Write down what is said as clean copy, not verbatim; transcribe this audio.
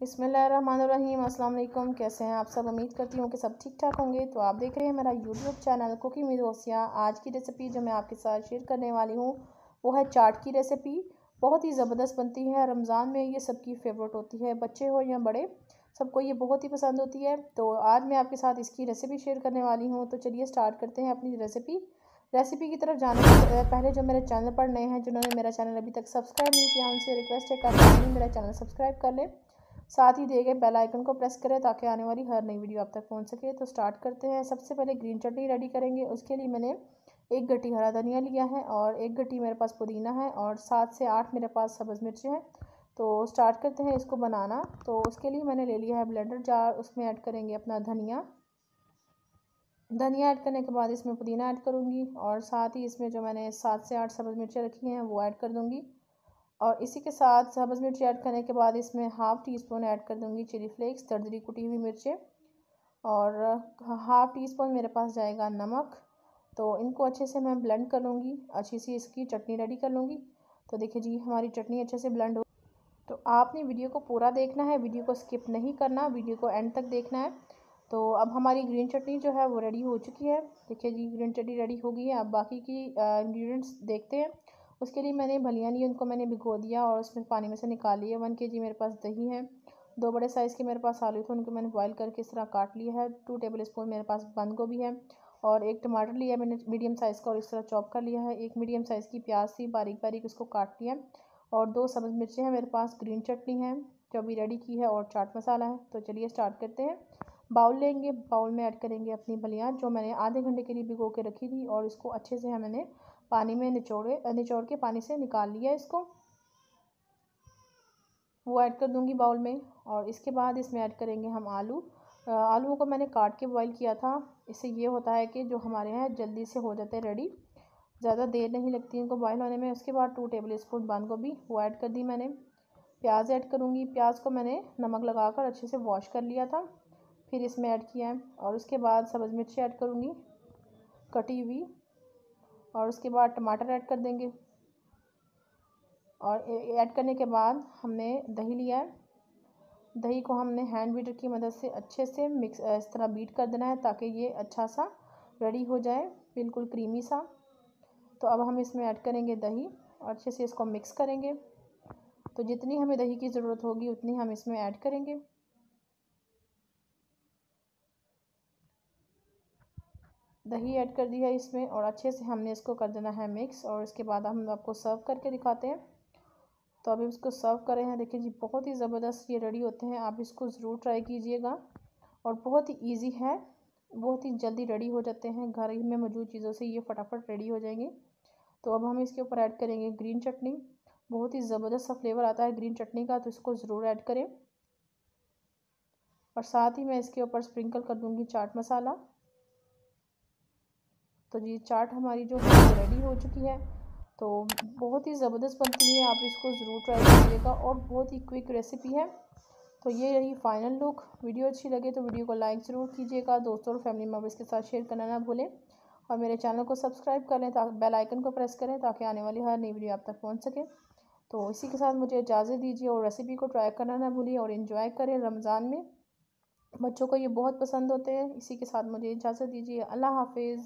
बिस्मिल्लाहिर्रहमानिर्रहीम। अस्सलाम वालेकुम। कैसे हैं आप सब? उम्मीद करती हूँ कि सब ठीक ठाक होंगे। तो आप देख रहे हैं मेरा यूट्यूब चैनल कुकिंग विद होसिया। आज की रेसिपी जो मैं आपके साथ शेयर करने वाली हूँ वो है चाट की रेसिपी। बहुत ही ज़बरदस्त बनती है। रमज़ान में ये सबकी फेवरेट होती है, बच्चे हो या बड़े, सबको ये बहुत ही पसंद होती है। तो आज मैं आपके साथ इसकी रेसिपी शेयर करने वाली हूँ। तो चलिए स्टार्ट करते हैं अपनी रेसिपी की तरफ जाने से पहले जो मेरे चैनल पर नए हैं, जिन्होंने मेरा चैनल अभी तक सब्सक्राइब नहीं किया, उनसे रिक्वेस्ट है कि मेरा चैनल सब्सक्राइब कर लें, साथ ही दिए गए बेल आइकन को प्रेस करें ताकि आने वाली हर नई वीडियो आप तक पहुंच सके। तो स्टार्ट करते हैं। सबसे पहले ग्रीन चटनी रेडी करेंगे। उसके लिए मैंने एक गट्टी हरा धनिया लिया है और एक गट्टी मेरे पास पुदीना है और 7 से 8 मेरे पास सब्ज़ मिर्चें हैं। तो स्टार्ट करते हैं इसको बनाना। तो उसके लिए मैंने ले लिया है ब्लेंडर जार। उसमें ऐड करेंगे अपना धनिया ऐड करने के बाद इसमें पुदीना ऐड करूँगी और साथ ही इसमें जो मैंने 7 से 8 सब्ज़ मिर्चें रखी हैं वो ऐड कर दूँगी। और इसी के साथ सब्ज़ मिर्ची ऐड करने के बाद इसमें हाफ़ टी स्पून ऐड कर दूँगी चिली फ्लेक्स, दरदरी कुटी हुई मिर्चें, और हाफ़ टी स्पून मेरे पास जाएगा नमक। तो इनको अच्छे से मैं ब्लेंड कर लूँगी, अच्छी सी इसकी चटनी रेडी कर लूँगी। तो देखिए जी, हमारी चटनी अच्छे से ब्लेंड हो। तो आपने वीडियो को पूरा देखना है, वीडियो को स्किप नहीं करना, वीडियो को एंड तक देखना है। तो अब हमारी ग्रीन चटनी जो है वो रेडी हो चुकी है। देखिए जी, ग्रीन चटनी रेडी हो गई है। अब बाकी की इंग्रेडिएंट्स देखते हैं। उसके लिए मैंने फलियाँ ली, उनको मैंने भिगो दिया और उसमें पानी में से निकाल लिया। 1 kg मेरे पास दही है, 2 बड़े साइज़ के मेरे पास आलू थे, उनको मैंने बॉईल करके इस तरह काट लिया है। 2 टेबल स्पून मेरे पास बंद गोभी है और एक टमाटर लिया मैंने मीडियम साइज़ का और इस तरह चॉप कर लिया है। एक मीडियम साइज़ की प्याज थी, बारीक बारीक उसको काट लिया और 2 सब्ज़ मिर्चें हैं मेरे पास। ग्रीन चटनी है जो अभी रेडी की है और चाट मसाला है। तो चलिए स्टार्ट करते हैं। बाउल लेंगे, बाउल में ऐड करेंगे अपनी फलियाँ जो मैंने आधे घंटे के लिए भिगो के रखी थी और इसको अच्छे से मैंने पानी में निचोड़ के पानी से निकाल लिया इसको, वो ऐड कर दूंगी बाउल में। और इसके बाद इसमें ऐड करेंगे हम आलूओं को मैंने काट के बॉईल किया था। इससे ये होता है कि जो हमारे यहाँ जल्दी से हो जाते हैं रेडी, ज़्यादा देर नहीं लगती इनको बॉईल होने में। उसके बाद 2 टेबल स्पून बंद गोभी वो ऐड कर दी मैंने। प्याज ऐड करूँगी, प्याज को मैंने नमक लगाकर अच्छे से वॉश कर लिया था, फिर इसमें ऐड किया है। और उसके बाद सब्ज़ मिर्ची ऐड करूँगी कटी हुई, और उसके बाद टमाटर ऐड कर देंगे। और ऐड करने के बाद हमने दही लिया है, दही को हमने हैंड बीटर की मदद से अच्छे से मिक्स इस तरह बीट कर देना है ताकि ये अच्छा सा रेडी हो जाए, बिल्कुल क्रीमी सा। तो अब हम इसमें ऐड करेंगे दही और अच्छे से इसको मिक्स करेंगे। तो जितनी हमें दही की ज़रूरत होगी उतनी हम इसमें ऐड करेंगे। दही ऐड कर दी है इसमें और अच्छे से हमने इसको कर देना है मिक्स। और इसके बाद हम आपको सर्व करके दिखाते हैं। तो अभी इसको सर्व कर रहे हैं। देखिए जी, बहुत ही ज़बरदस्त ये रेडी होते हैं। आप इसको ज़रूर ट्राई कीजिएगा और बहुत ही इजी है, बहुत ही जल्दी रेडी हो जाते हैं। घर ही में मौजूद चीज़ों से ये फटाफट रेडी हो जाएंगे। तो अब हम इसके ऊपर ऐड करेंगे ग्रीन चटनी। बहुत ही ज़बरदस्त सा फ्लेवर आता है ग्रीन चटनी का, तो इसको ज़रूर ऐड करें। और साथ ही मैं इसके ऊपर स्प्रिंकल कर दूँगी चाट मसाला। तो जी, चाट हमारी जो है वो रेडी हो चुकी है। तो बहुत ही ज़बरदस्त बनती है, आप इसको ज़रूर ट्राई कीजिएगा और बहुत ही क्विक रेसिपी है। तो ये रही फाइनल लुक। वीडियो अच्छी लगे तो वीडियो को लाइक ज़रूर कीजिएगा, दोस्तों और फैमिली मेम्बर्स के साथ शेयर करना ना भूलें और मेरे चैनल को सब्सक्राइब कर लें, ताकि बेल आइकन को प्रेस करें ताकि आने वाली हर नई वीडियो आप तक पहुँच सके। तो इसी के साथ मुझे इजाज़त दीजिए और रेसिपी को ट्राई करना ना भूलिए और इन्जॉय करें। रमज़ान में बच्चों को ये बहुत पसंद होते हैं। इसी के साथ मुझे इजाज़त दीजिए। अल्लाह हाफिज़।